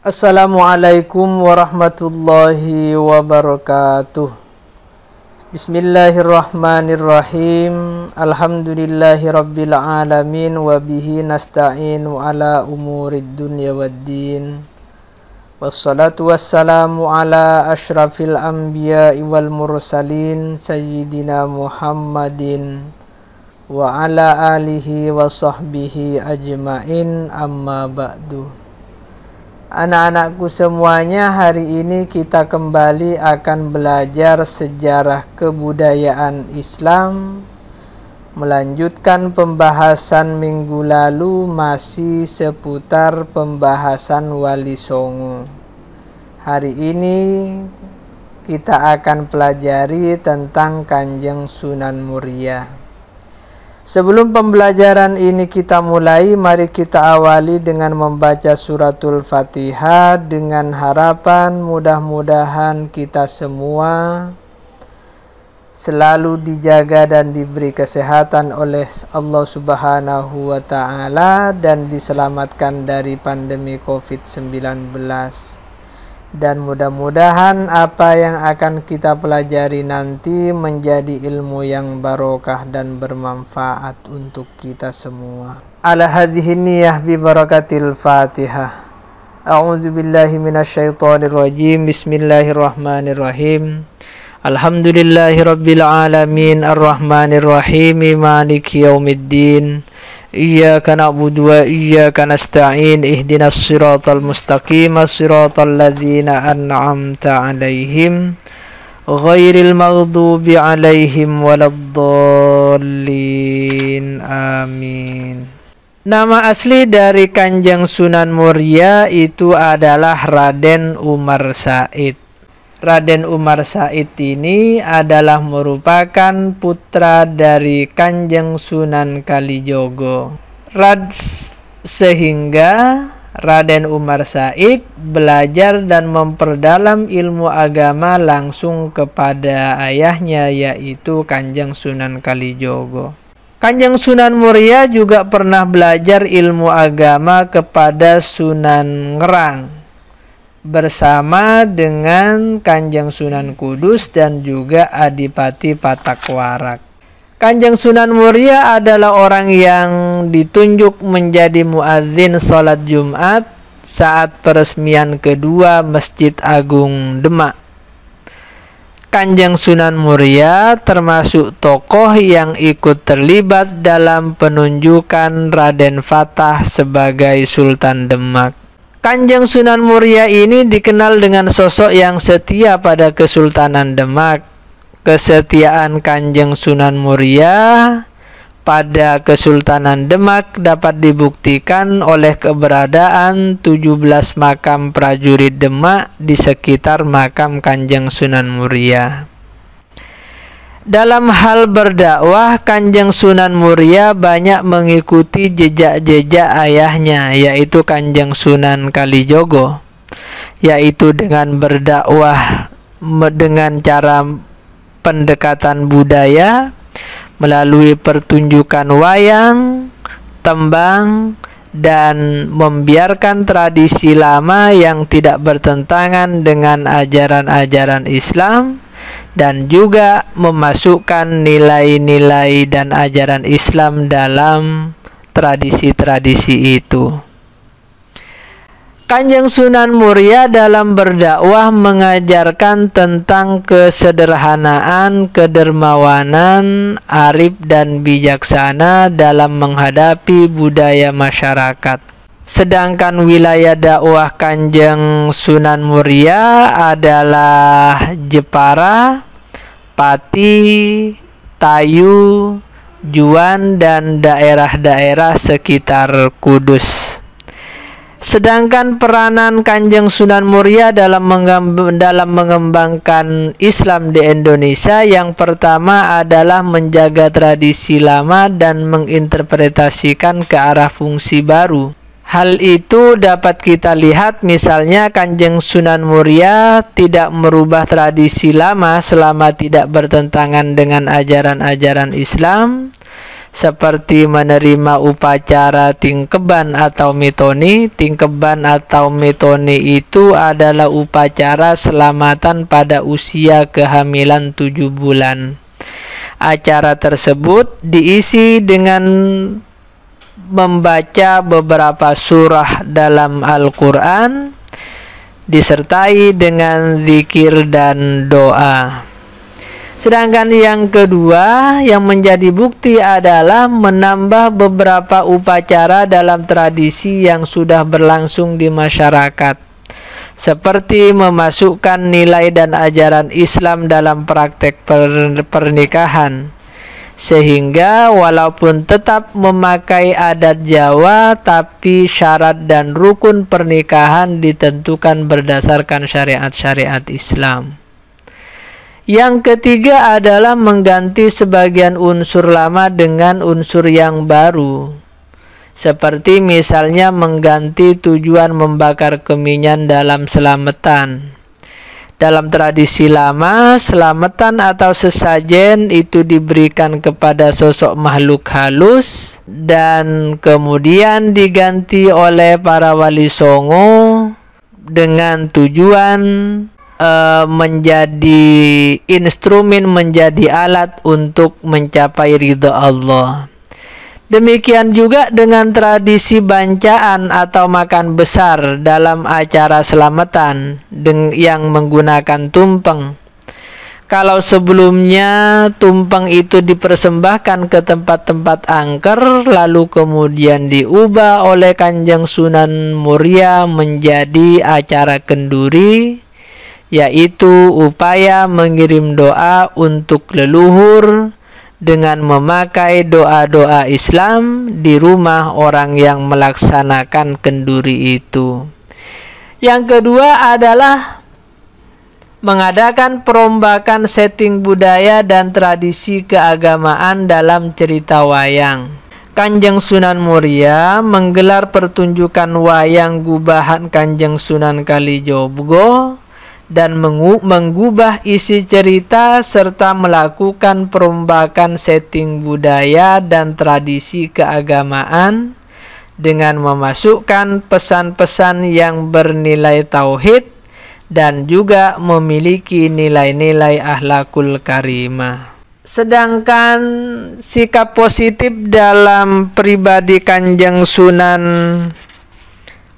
Assalamualaikum warahmatullahi wabarakatuh. Bismillahirrahmanirrahim. Alhamdulillahi rabbil alamin. Wabihi nasta'inu ala umurid dunya waddin. Wassalatu wassalamu ala ashrafil anbiya'i wal mursalin Sayyidina Muhammadin wa ala alihi wa sahbihi ajma'in, amma ba'du. Anak-anakku semuanya, hari ini kita kembali akan belajar sejarah kebudayaan Islam, melanjutkan pembahasan minggu lalu masih seputar pembahasan Wali Songo. Hari ini kita akan pelajari tentang Kanjeng Sunan Muria. Sebelum pembelajaran ini kita mulai, mari kita awali dengan membaca suratul Fatihah dengan harapan mudah-mudahan kita semua selalu dijaga dan diberi kesehatan oleh Allah Subhanahu wa Ta'ala dan diselamatkan dari pandemi COVID-19. Dan mudah-mudahan apa yang akan kita pelajari nanti menjadi ilmu yang barokah dan bermanfaat untuk kita semua. Ala hadhihi niyyah bi barakatil Fatihah. A'udzu billahi minasyaitonir rajim. Bismillahirrahmanirrahim. Alhamdulillahi rabbil alamin arrahmanir rahim maliki yaumiddin. Iyyaka na'budu wa iyyaka nasta'in ihdinas siratal mustaqim siratal ladzina an'amta 'alaihim ghairil maghdubi 'alaihim waladdallin. Amin. Nama asli dari Kanjeng Sunan Muria itu adalah Raden Umar Said. Raden Umar Said ini adalah merupakan putra dari Kanjeng Sunan Kalijogo. Sehingga Raden Umar Said belajar dan memperdalam ilmu agama langsung kepada ayahnya, yaitu Kanjeng Sunan Kalijogo. Kanjeng Sunan Muria juga pernah belajar ilmu agama kepada Sunan Ngerang bersama dengan Kanjeng Sunan Kudus dan juga Adipati Patakwarak. Kanjeng Sunan Muria adalah orang yang ditunjuk menjadi muadzin sholat Jumat saat peresmian kedua Masjid Agung Demak. Kanjeng Sunan Muria termasuk tokoh yang ikut terlibat dalam penunjukan Raden Fatah sebagai Sultan Demak. Kanjeng Sunan Muria ini dikenal dengan sosok yang setia pada Kesultanan Demak. Kesetiaan Kanjeng Sunan Muria pada Kesultanan Demak dapat dibuktikan oleh keberadaan 17 makam prajurit Demak di sekitar makam Kanjeng Sunan Muria. Dalam hal berdakwah, Kanjeng Sunan Muria banyak mengikuti jejak-jejak ayahnya, yaitu Kanjeng Sunan Kalijogo, yaitu dengan berdakwah dengan cara pendekatan budaya melalui pertunjukan wayang, tembang, dan membiarkan tradisi lama yang tidak bertentangan dengan ajaran-ajaran Islam, dan juga memasukkan nilai-nilai dan ajaran Islam dalam tradisi-tradisi itu. Kanjeng Sunan Muria dalam berdakwah mengajarkan tentang kesederhanaan, kedermawanan, arif dan bijaksana dalam menghadapi budaya masyarakat. Sedangkan wilayah dakwah Kanjeng Sunan Muria adalah Jepara, Pati, Tayu, Juan, dan daerah-daerah sekitar Kudus. Sedangkan peranan Kanjeng Sunan Muria dalam mengembangkan Islam di Indonesia yang pertama adalah menjaga tradisi lama dan menginterpretasikan ke arah fungsi baru. Hal itu dapat kita lihat misalnya Kanjeng Sunan Muria tidak merubah tradisi lama selama tidak bertentangan dengan ajaran-ajaran Islam. seperti menerima upacara tingkeban atau mitoni. Tingkeban atau mitoni itu adalah upacara selamatan pada usia kehamilan 7 bulan. Acara tersebut diisi dengan membaca beberapa surah dalam Al-Quran disertai dengan zikir dan doa. Sedangkan yang kedua yang menjadi bukti adalah menambah beberapa upacara dalam tradisi yang sudah berlangsung di masyarakat, seperti memasukkan nilai dan ajaran Islam dalam praktek pernikahan, sehingga walaupun tetap memakai adat Jawa, tapi syarat dan rukun pernikahan ditentukan berdasarkan syariat-syariat Islam. Yang ketiga adalah mengganti sebagian unsur lama dengan unsur yang baru, seperti misalnya mengganti tujuan membakar kemenyan dalam selamatan. Dalam tradisi lama, selamatan atau sesajen itu diberikan kepada sosok makhluk halus dan kemudian diganti oleh para wali songo dengan tujuan menjadi instrumen, menjadi alat untuk mencapai ridha Allah. Demikian juga dengan tradisi bancaan atau makan besar dalam acara selamatan yang menggunakan tumpeng. Kalau sebelumnya tumpeng itu dipersembahkan ke tempat-tempat angker, lalu kemudian diubah oleh Kanjeng Sunan Muria menjadi acara kenduri, yaitu upaya mengirim doa untuk leluhur dengan memakai doa-doa Islam di rumah orang yang melaksanakan kenduri itu. Yang kedua adalah mengadakan perombakan setting budaya dan tradisi keagamaan dalam cerita wayang. Kanjeng Sunan Muria menggelar pertunjukan wayang gubahan Kanjeng Sunan Kalijogo dan mengubah isi cerita serta melakukan perombakan setting budaya dan tradisi keagamaan dengan memasukkan pesan-pesan yang bernilai tauhid dan juga memiliki nilai-nilai akhlakul karimah. Sedangkan sikap positif dalam pribadi Kanjeng Sunan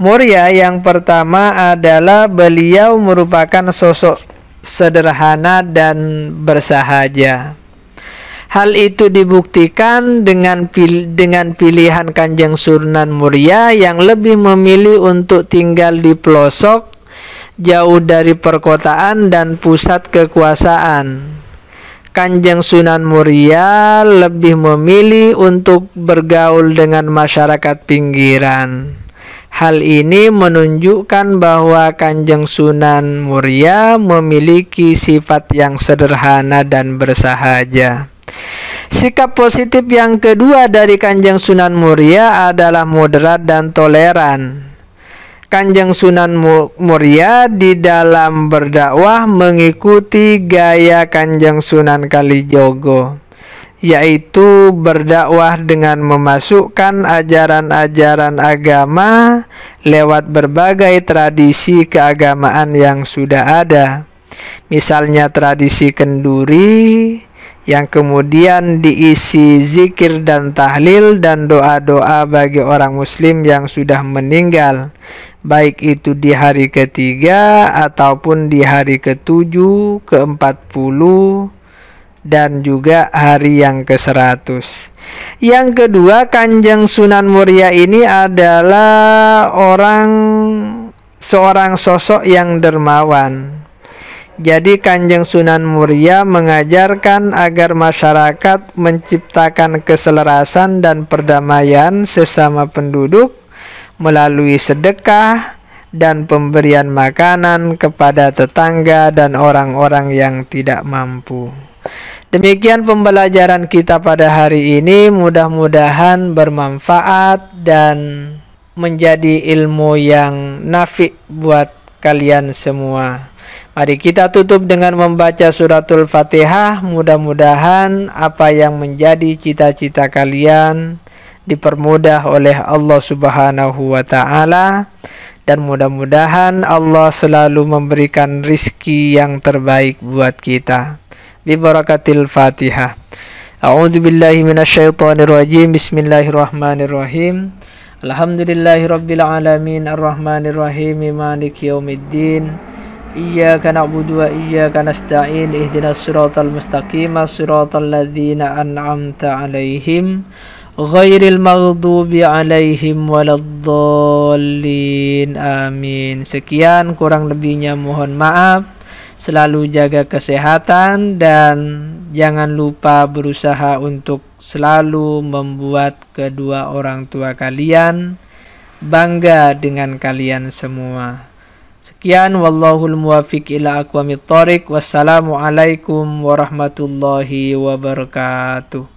Muria yang pertama adalah beliau merupakan sosok sederhana dan bersahaja. Hal itu dibuktikan dengan pilihan Kanjeng Sunan Muria yang lebih memilih untuk tinggal di pelosok, jauh dari perkotaan dan pusat kekuasaan. Kanjeng Sunan Muria lebih memilih untuk bergaul dengan masyarakat pinggiran. Hal ini menunjukkan bahwa Kanjeng Sunan Muria memiliki sifat yang sederhana dan bersahaja. Sikap positif yang kedua dari Kanjeng Sunan Muria adalah moderat dan toleran. Kanjeng Sunan Muria di dalam berdakwah mengikuti gaya Kanjeng Sunan Kalijogo, yaitu berdakwah dengan memasukkan ajaran-ajaran agama lewat berbagai tradisi keagamaan yang sudah ada. Misalnya tradisi kenduri yang kemudian diisi zikir dan tahlil dan doa-doa bagi orang muslim yang sudah meninggal, baik itu di hari ketiga ataupun di hari ke-7, ke-40 dan juga hari yang ke-100. Yang kedua, Kanjeng Sunan Muria ini adalah seorang sosok yang dermawan. Jadi Kanjeng Sunan Muria mengajarkan agar masyarakat menciptakan keselarasan dan perdamaian sesama penduduk melalui sedekah dan pemberian makanan kepada tetangga dan orang-orang yang tidak mampu. Demikian pembelajaran kita pada hari ini, mudah-mudahan bermanfaat dan menjadi ilmu yang nafi buat kalian semua. Mari kita tutup dengan membaca suratul Fatihah. Mudah-mudahan apa yang menjadi cita-cita kalian dipermudah oleh Allah Subhanahu wa ta'ala, dan mudah-mudahan Allah selalu memberikan rizki yang terbaik buat kita. Bi barakatil Fatihah. A'udzu billahi minasyaitonir rajim. Bismillahirrahmanirrahim. Alhamdulillahirabbil alamin arrahmanir rahim maliki yaumiddin. Iyyaka na'budu wa iyyaka nasta'in. Ihdinas siratal mustaqim, siratal ladzina an'amta 'alaihim ghairil maghdubi 'alaihim waladdallin. Amin. Sekian, kurang lebihnya mohon maaf. Selalu jaga kesehatan dan jangan lupa berusaha untuk selalu membuat kedua orang tua kalian bangga dengan kalian semua. Sekian, wallahul muwaffiq ila aqwamit thoriq. Wassalamualaikum warahmatullahi wabarakatuh.